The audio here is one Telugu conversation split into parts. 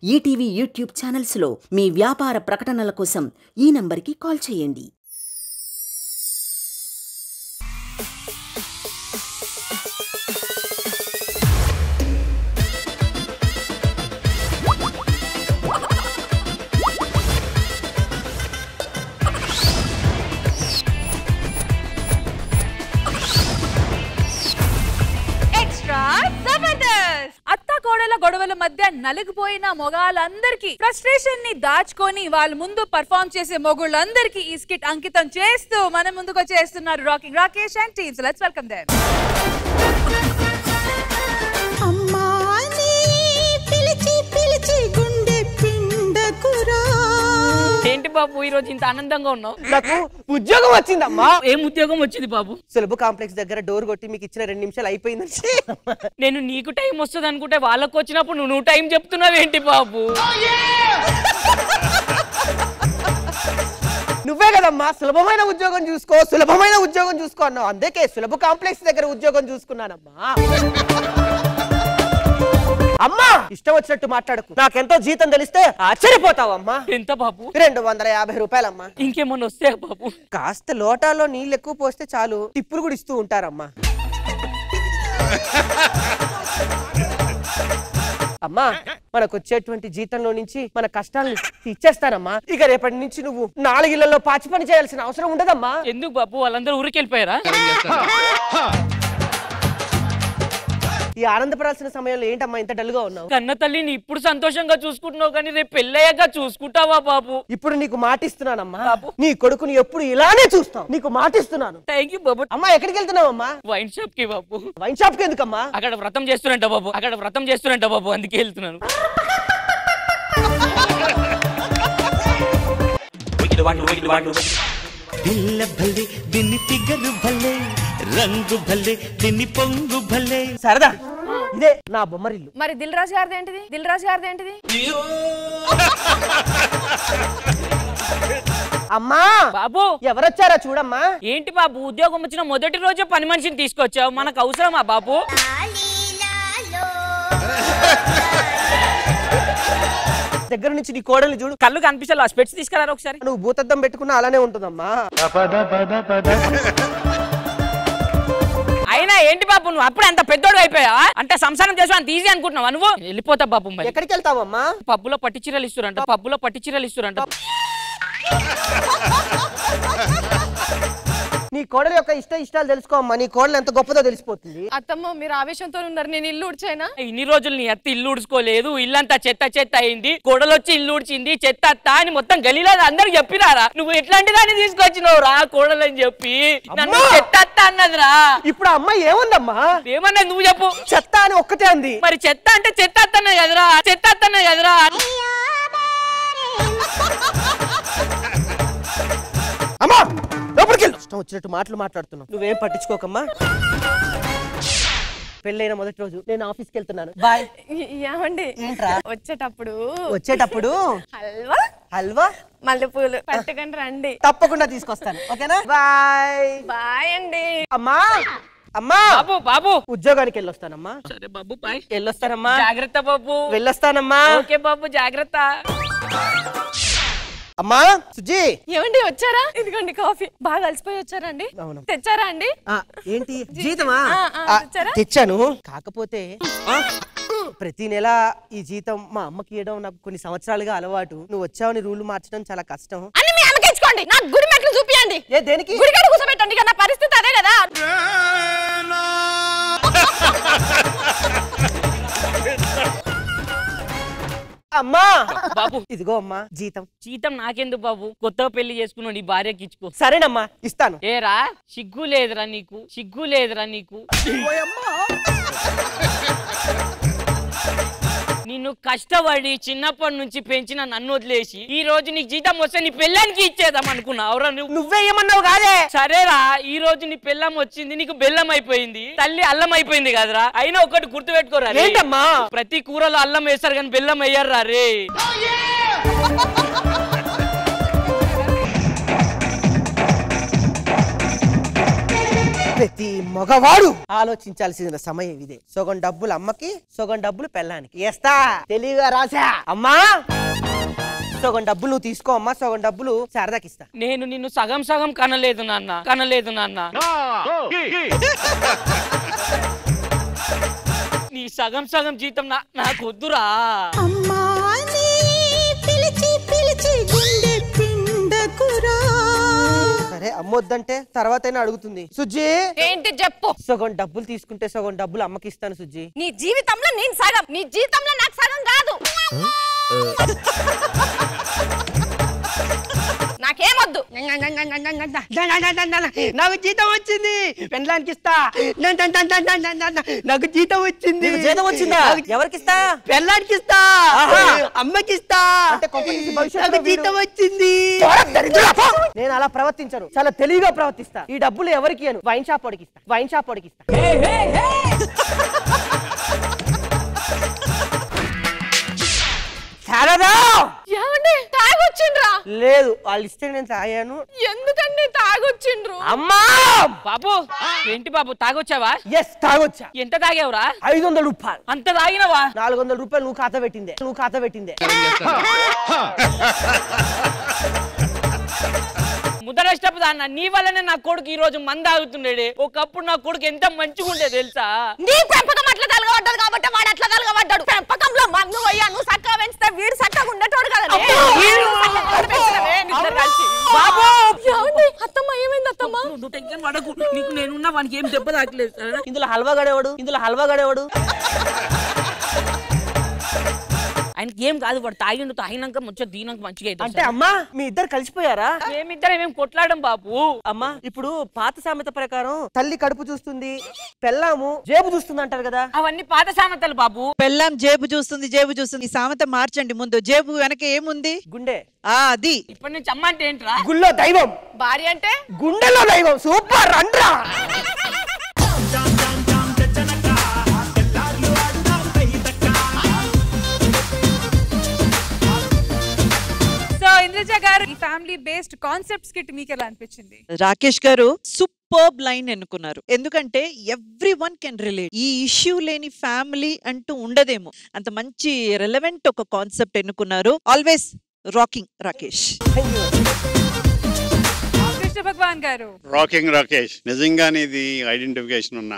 ఈటీవీ యూట్యూబ్ ఛానల్స్లో మీ వ్యాపార ప్రకటనల కోసం ఈ నంబర్కి కాల్ చేయండి. కోడల గొడవల మధ్య నలిగిపోయిన మొగాళ్ళందరికీ ఫ్రస్ట్రేషన్ ని దాచుకొని వాళ్ళ ముందు పర్ఫార్మ్ చేసే మొగుళ్ళందరికీ ఈ స్కిట్ అంకితం చేస్తూ మన ముందుకు వచ్చేస్తున్నారు rocking Rakesh and teams. Let's welcome them. అమ్మాని పిలిచి పిలిచి గుండె పిండకురా. ఏంటి బాబు ఈ రోజు ఇంత ఆనందంగా ఉన్నావు? నాకు ఉద్యోగం వచ్చిందమ్మా. ఏం ఉద్యోగం వచ్చింది బాబు? సులభ కాంప్లెక్స్ దగ్గర డోర్ కొట్టి మీకు ఇచ్చిన 2 నిమిషాలు అయిపోయిందని. నేను నీకు టైం వస్తుంది అనుకుంటే వాళ్ళకు వచ్చినప్పుడు నువ్వు టైం చెప్తున్నావు ఏంటి బాబు? నువ్వే కదమ్మా సులభమైన ఉద్యోగం చూసుకో అన్నావు. అందుకే సులభ కాంప్లెక్స్ దగ్గర ఉద్యోగం చూసుకున్నానమ్మా. అమ్మా ఇష్టం వచ్చినట్టు మాట్లాడకు. నాకెంతో జీతం తెలిస్తే ఆశ్చర్యపోతావమ్మా. ఎంత బాబు? 250 రూపాయలమ్మా. ఇంకేమన్నా వస్తే బాబు? కాస్త లోటాలో నీళ్ళు ఎక్కువ పోస్తే చాలు, టిప్పులు కూడా ఇస్తూ ఉంటారమ్మా. అమ్మా మనకు వచ్చేటువంటి జీతంలో నుంచి మన కష్టాలను ఇచ్చేస్తానమ్మా. ఇక రేపటి నుంచి నువ్వు 4 ఇళ్లలో పాచి పని చేయాల్సిన అవసరం ఉండదమ్మా. ఎందుకు బాబు? వాళ్ళందరూ ఊరికెళ్ళిపోయారా? ఈ ఆనందపడాల్సిన సమయంలో ఏంటమ్మా ఇంత డల్ గా ఉన్నావు? కన్న తల్లిని ఇప్పుడు సంతోషంగా చూసుకుంటున్నావు కానీ రేపు పెళ్ళయ్యాక చూసుకుంటావా బాబు? ఇప్పుడు నీకు మాటిస్తున్నానమ్మా, నీ కొడుకుని ఎప్పుడు ఇలానే చూస్తావు. నీకు మాటిస్తున్నాను. థ్యాంక్ యూ బాబు. అమ్మా ఎక్కడికి వెళ్తున్నావమ్మా? వైన్ షాప్ కి బాబు. వైన్ షాప్ కి ఎందుకమ్మా? అక్కడ వ్రతం చేస్తున్నట్ట బాబు, అందుకే వెళ్తున్నాను. పిల్ల భలే దీన్ని ఫిగరు భలే, రంగు భలే దీన్ని పొంగు భలే. సరదా ఇదే నా బొమ్మరిల్లు. మరి దిల్ రాజు గారిది ఏంటిది? అమ్మా బాబు ఎవరొచ్చారా చూడమ్మా. ఏంటి బాబు ఉద్యోగం వచ్చిన మొదటి రోజే పని మనిషిని తీసుకొచ్చావు? మనకు అవసరమా బాబు? దగ్గర నుంచి నీ కోడలు చూడు. కళ్ళు కనిపిస్తా, స్పెట్స్ తీసుకురారు ఒకసారి. నువ్వు భూతద్దం పెట్టుకున్నా అలానే ఉంటుందమ్మా. అయినా ఏంటి బాబు నువ్వు అప్పుడే అంత పెద్దోడు అయిపోయావా? అంటే సంసారం చేసి అంత ఈజీ అనుకుంటున్నావా నువ్వు? వెళ్ళిపోతా బాబు. ఎక్కడికి వెళ్తావమ్మా? పబ్బులో పట్టిచీరలు ఇస్తురంట. నీ కోడల యొక్క ఇష్టాలు తెలుసుకోమ్మా. నీ కోడలు ఎంత గొప్పదో తెలిసిపోతుంది. అత్తమ్మ మీరు ఆవేశంతో ఉన్నారు, నేను ఇల్లు ఉడ్చానా? ఇన్ని రోజులు నీ అత్త ఇల్లు ఉడుచుకోలేదు, ఇల్లంతా చెత్త అయింది, కోడలు వచ్చి ఇల్లు ఉడిచింది, చెత్త అత్త అని మొత్తం గలీలా అందరికి చెప్పినారా? నువ్వు ఎట్లాంటి దాన్ని తీసుకొచ్చినావు రా కోడలు అని చెప్పి నన్ను చెత్త అత్త అన్నదిరా. ఇప్పుడు అమ్మాయి ఏముందమ్మా? ఏమన్నది నువ్వు చెప్పు. చెత్త అని ఒక్కటే అంది. మరి చెత్త అంటే చెత్త అత్తనే కదరా. అమ్మా లోపలికి వెళ్ళు. ఇష్టం వచ్చినట్టు మాట్లాడుతున్నావు. నువ్వేం పట్టించుకోకమ్మా. పెళ్ళైన మొదటి రోజు నేను ఆఫీస్కి వెళ్తున్నాను. బాయ్. ఏమండి ఏంట్రా? వచ్చేటప్పుడు హల్వా మల్లెపూలు పట్టుకొని రండి. తప్పకుండా తీసుకొస్తాను. ఓకేనా? బాయ్ అండి. అమ్మా బాబు ఉద్యోగానికి వెళ్ళొస్తానమ్మా. సరే బాబు బాయ్. వెళ్ళొస్తానమ్మా. జాగ్రత్త బాబు. వెళ్ళొస్తానమ్మా. ఓకే బాబు జాగ్రత్త. అమ్మా సుజీ ఏమండి వచ్చారా? ఇదిగోండి కాఫీ. బాగా అలసిపోయి వచ్చారండి? తెచ్చారా అండి? ఏంటి జీతమా? తెచ్చాను. కాకపోతే ప్రతి నెల ఈ జీతం మా అమ్మకి ఇవ్వడం నాకు కొన్ని సంవత్సరాలుగా అలవాటు. నువ్వు వచ్చావని రూల్ మార్చడం చాలా కష్టం. అన్ని మీ అమ్మకి ఇచ్చుకోండి, నాకు గుడి మెట్లు చూపియండి. దేనికి? గుడికాడ కూర్చోబెట్టండి కదా, పరిస్థితి అదే కదా. అమ్మా బాబు ఇదిగో అమ్మా జీతం నాకెందుకు బాబు? కొత్తగా పెళ్లి చేసుకున్నావు, నీ భార్యకి ఇచ్చుకో. సరేనమ్మా ఇస్తాను. ఏరా సిగ్గు లేదురా నీకు? నిన్ను కష్టపడి చిన్నప్పటి నుంచి పెంచిన నన్ను వదిలేసి ఈ రోజు నీకు జీతం వస్తే నీ పెళ్ళానికి ఇచ్చేద్దాం అనుకున్నావురా? నువ్వే ఏమన్నావు కాదే. సరేరా ఈ రోజు నీ పెళ్ళం వచ్చింది, నీకు బెల్లం అయిపోయింది, తల్లి అల్లం అయిపోయింది కదరా. అయినా ఒకటి గుర్తు పెట్టుకోరా. ఏంటమ్మా? ప్రతి కూరలో అల్లం వేస్తారు కానీ బెల్లం వేయర్రా రే. ప్రతి మగవాడు ఆలోచించాల్సిన సమయం ఇదే. సగం డబ్బులు అమ్మకి, సగం డబ్బులు పెళ్ళానికి. వేస్తా తెలివిగా రాసా. అమ్మా సగం డబ్బులు నువ్వు తీసుకో అమ్మా, సగం డబ్బులు శారదాకి ఇస్తా. నేను నిన్ను సగం సగం కనలేదు నాన్న. నీ సగం సగం జీతం నాకు వద్దురా. అమ్మా నీ పిలిచి పిలిచి గుండె పిండకురా. సరే అమ్మొద్దంటే తర్వాత అయినా అడుగుతుంది. సుజ్జి ఏంటి చెప్పు. సగం డబ్బులు తీసుకుంటే సగం డబ్బులు అమ్మకి ఇస్తాను సుజ్జి. నీ జీవితంలో నేను సగం, నీ జీవితంలో నాకు సగం కాదు. నాకేమొద్దు. నాకు జీతం వచ్చింది, పెళ్ళానికి ఇస్తా. నాకు జీతం వచ్చింది. జీతం వచ్చిందా? ఎవరికి ఇస్తా? పెళ్ళానికి ఇస్తా, అమ్మకి ఇస్తా. నాకు జీతం వచ్చింది. నేను అలా ప్రవర్తించను, చాలా తెలివిగా ప్రవర్తిస్తా. ఈ డబ్బులు ఎవరికి అను? వైన్ షాప్ వాడికి ఇస్తా, వైన్ షాప్ వాడికి ఇస్తా. తాగొచ్చిండ్రా? లేదు, వాళ్ళు ఇస్తే నేను తాగాను. ఎందుకండి తాగొచ్చిండ్రు? అమ్మా బాబు ఏంటి బాబు తాగొచ్చావా? ఎస్ తాగొచ్చా. ఎంత తాగావురా? 500 రూపాయలు. అంత తాగినవా? 400 రూపాయలు నువ్వు ఖాతా పెట్టిందే. ముద్దరష్టపు దాన్న నీ వల్లనే నా కొడుకు ఈ రోజు మంద ఆగుతుండేది. ఒకప్పుడు నా కొడుకు ఎంత మంచిగా ఉండే తెలుసా? నీ పెంపకం అట్లా తలగబడ్డది కాబట్టి వాడు అట్లా తలగబడ్డాడు. పెంపకంలో మన్ను అయ్యా, నువ్వు చక్కగా పెంచితే వీడు చక్కగా ఉండేటోడు కదా. బాబు అత్తమ్మ ఏమైంది అత్తమ్మ? నువ్వు టెన్షన్ పడకు, నీకు నేనున్నా వానికి ఏం దెబ్బ తాకలేదు. ఇందులో హల్వా గడేవాడు. ఆయనకి ఏం కాదు, వాడు తాగినాక మంచిగా దీనాక మంచిగా అయితే. అంటే అమ్మా మీ ఇద్దరు కలిసిపోయారా? మేమిద్దరం ఏం కొట్లాడడం బాబు. అమ్మా ఇప్పుడు పాత సామెత ప్రకారం తల్లి కడుపు చూస్తుంది, పెళ్ళాము జేబు చూస్తుంది అంటారు కదా. అవన్నీ పాత సామెతలు బాబు. పెళ్ళాం జేబు చూస్తుంది. ఈ సామెత మార్చండి. ముందు జేబు వెనక ఏముంది? గుండె. అది ఇప్పటి నుంచి అమ్మ అంటే ఏంట్రా? గుళ్ళో దైవం, భార్య అంటే గుండెలో దైవం. సూపర్ రండ్రా. ఇంద్రజ గారు, ఈ ఫ్యామిలీ బేస్డ్ కాన్సెప్ట్ స్కిట్ మీకు ఎలా అనిపించింది? రాకేష్ గారు సూపర్బ్ లైన్ ఎన్నుకున్నారు. ఎందుకంటే ఎవ్రీ వన్ కెన్ రిలేట్. ఈ ఇష్యూ లేని ఫ్యామిలీ అంటూ ఉండదేమో. అంత మంచి రెలెవెంట్ ఒక కాన్సెప్ట్ ఎన్నుకున్నారు. Always rocking Rakesh. Krishna Bhagwan garu, rocking Rakesh నిజంగానే ఇది ఐడెంటిఫికేషన్ ఉన్న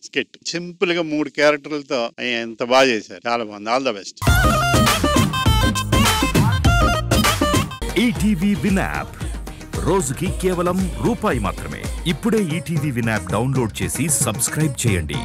స్కిట్. సింపుల్ గా 3 క్యారెక్టర్లతో ఎంత బాగా చేశారు. చాలా బాగుంది. All the best. ETV win app రోజుకి కేవలం రూపాయి మాత్రమే. ఇప్పుడే ఈటీవీ విన్ యాప్ డౌన్లోడ్ చేసి సబ్స్క్రైబ్ చేయండి.